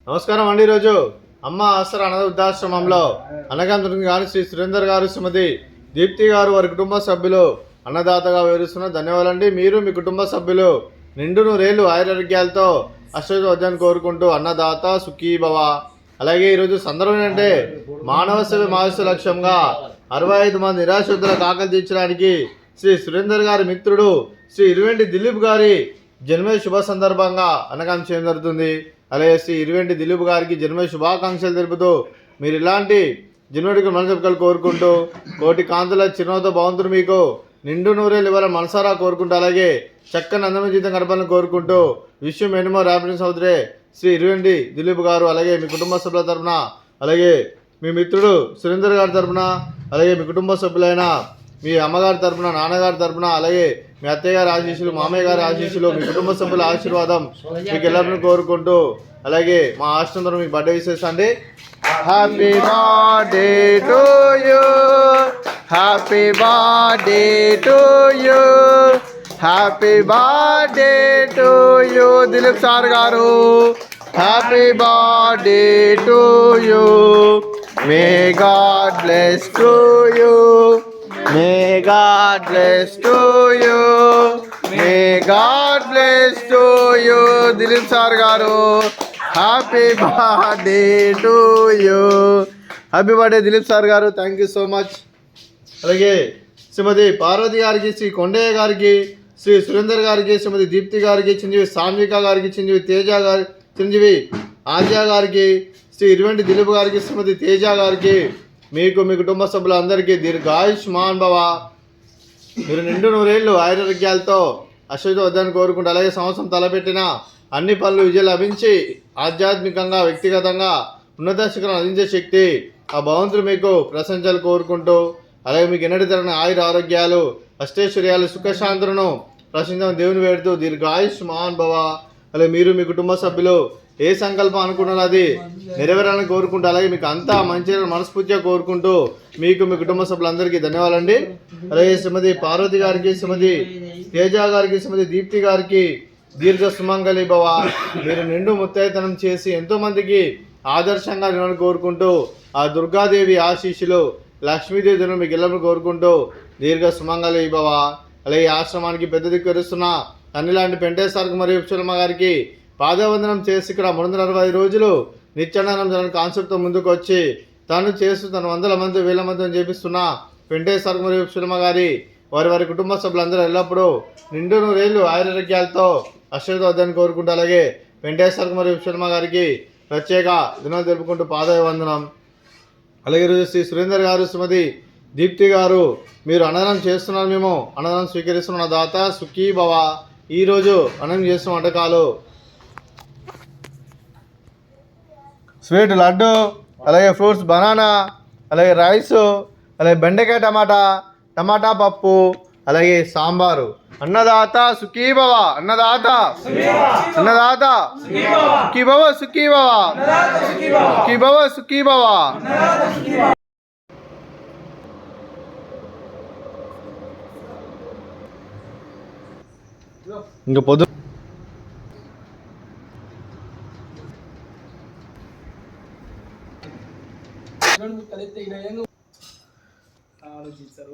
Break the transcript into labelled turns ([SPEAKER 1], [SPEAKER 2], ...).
[SPEAKER 1] నమస్కారం అండి. ఈరోజు అమ్మ ఆసరా అనాథ వృద్ధాశ్రమంలో అన్నగాంతుని గారు శ్రీ సురేందర్ గారు, శ్రీమతి దీప్తి గారు వారి కుటుంబ సభ్యులు అన్నదాతగా వివరిస్తున్న ధన్యవాదాలండి. మీరు మీ కుటుంబ సభ్యులు నిండు నూరేళ్లు ఆయురారోగ్యాలతో అష్టోద్యాన్ని కోరుకుంటూ అన్నదాత సుఖీభవ. అలాగే ఈరోజు సందర్భం ఏంటంటే మానవ సేవ మహోత్సవ లక్ష్యంగా 65 మంది నిరాశ్రద్ధులకు ఆకలి తీర్చడానికి శ్రీ సురేందర్ గారి మిత్రుడు శ్రీ ఇరువెంటి దిలీప్ గారి జన్మ శుభ సందర్భంగా అన్నదానం చేయడం జరుగుతుంది. అలాగే శ్రీ ఇరువెంటి దిలీప్ గారికి జన్మ శుభాకాంక్షలు తెలుపుతూ మీరు ఇలాంటి జన్మడికి మనసెప్పుకలు కోరుకుంటూ కోటి కాంతుల చిరునవ్వుతో భగవంతుడు మీకు నిండు నూరేళ్ళు ఇవ్వాలని మనసారా కోరుకుంటూ అలాగే చక్కని అందమైన జీవితం గడపాలని కోరుకుంటూ విశ్వం ఎన్నో హ్యాపీనెస్ అవుతురే శ్రీ ఇరువెంటి దిలీప్ గారు అలాగే మీ కుటుంబ సభ్యుల తరఫున అలాగే మీ మిత్రుడు సురేందర్ గారి తరఫున అలాగే మీ కుటుంబ సభ్యులైన మీ అమ్మగారి తరఫున నాన్నగారి తరఫున అలాగే మీ అత్తయ్య గారి ఆశీస్సులు మామయ్య గారి ఆశీస్సులు మీ కుటుంబ సభ్యుల ఆశీర్వాదం మీకు ಎಲ್ಲರನ್ನು కోరుకుంటూ అలాగే మా ఆశ్రమంలో మీకు బర్త్డే విశేష అండి. Happy birthday to you, happy birthday to you, happy birthday to you Dilip sir గారు. Happy birthday to you, may God bless to you, may God bless to you, may God bless to you Dilip sir గారు. Happy birthday to you, happy birthday Dilip sir గారు. Thank you so much. అలాగే శ్రీమతి పార్వతి గారికి, శ్రీ కొండయ్య గారికి, శ్రీ సురేందర్ గారికి, శ్రీమతి దీప్తి గారికి, చిరంజీవి సాన్విక గారికి, చిరంజీవి తేజ గారి, చిరంజీవి ఆద్య గారికి, శ్రీ ఇరువెంటి దిలీప్ గారికి, శ్రీమతి తేజ గారికి, మీకు మీ కుటుంబ సభ్యులందరికీ దీర్ఘాయుష్మాన్ భవ. మీరు నిండు నూరేళ్లు ఆయురారోగ్యాలతో అశ్వద్ధాన్ని కోరుకుంటూ అలాగే సంవత్సరం తలపెట్టిన అన్ని పనులు విజయం లభించి ఆధ్యాత్మికంగా వ్యక్తిగతంగా ఉన్నత శిఖరం అందించే శక్తి ఆ భగవంతుడు మీకు ప్రశంసలు కోరుకుంటూ అలాగే మీకు ఎన్నటి తరగని ఆయుర ఆరోగ్యాలు అష్టైశ్వర్యాలు సుఖశాంతులను ప్రశంసను దేవుని వేడుతూ దీర్ఘాయుష్మాన్ భవ. అలాగే మీరు మీ కుటుంబ సభ్యులు ఏ సంకల్పం అనుకున్నారో అది నెరవేరాలని కోరుకుంటూ అలాగే మీకు అంతా మంచి మనస్ఫూర్తిగా కోరుకుంటూ మీకు మీ కుటుంబ సభ్యులందరికీ ధన్యవాదాలండి. అలాగే శ్రీమతి పార్వతి గారికి, శ్రీమతి తేజ గారికి, శ్రీమతి దీప్తి గారికి దీర్ఘ సుమంగళి భవ. మీరు నిండు ముత్తైతనం చేసి ఎంతోమందికి ఆదర్శంగా నిలవని కోరుకుంటూ ఆ దుర్గాదేవి ఆశీస్సులు లక్ష్మీదేవి దినం మీకు ఎల్లరూ కోరుకుంటూ దీర్ఘ సుమంగళి భవ. అలాగే ఆశ్రమానికి పెద్ద దిక్కు ఎరుస్తున్న తల్లి లాంటి పెంటేశ్వరకు మరియు విశ్వమ్మ గారికి పాదవందనం చేసి ఇక్కడ 360 రోజులు నిత్యానందనం జరగని కాన్సెప్ట్తో ముందుకు వచ్చి తను చేస్తూ తను 100 మంది 1000 మందిని చేపిస్తున్న పెంటేశ్వరకు మరియు విశ్వమ్మ గారి వారి కుటుంబ సభ్యులందరూ ఎల్లప్పుడూ నిండు నూరేళ్లు ఆయురారోగ్యాలతో అశ్వద్ధాన్ని కోరుకుంటూ అలాగే వెంకటేశ్వరకు మరియు విశ్వమ్మ గారికి ప్రత్యేక దినాలు జరుపుకుంటూ పాదవందనం. అలాగే ఈరోజు శ్రీ సురేందర్ గారు, శ్రీమతి దీప్తి గారు మీరు అన్నదానం చేస్తున్నారు, మేము అన్నదానం స్వీకరిస్తున్న దాత సుఖీ భవ. ఈరోజు అన్నం చేస్తున్న వంటకాలు స్వీట్ లడ్డు, అలాగే ఫ్రూట్స్ బనానా, అలాగే రైసు, అలాగే బెండకాయ టమాటా పప్పు, అలాగే సాంబారు. అన్నదాత సుఖీభవ, అన్నదాత అన్నదాత సుఖీభవ, సుఖీభవ సుఖీభవ, సుఖీభవ. ఇంకా పొద్దు ఆలోచించారు.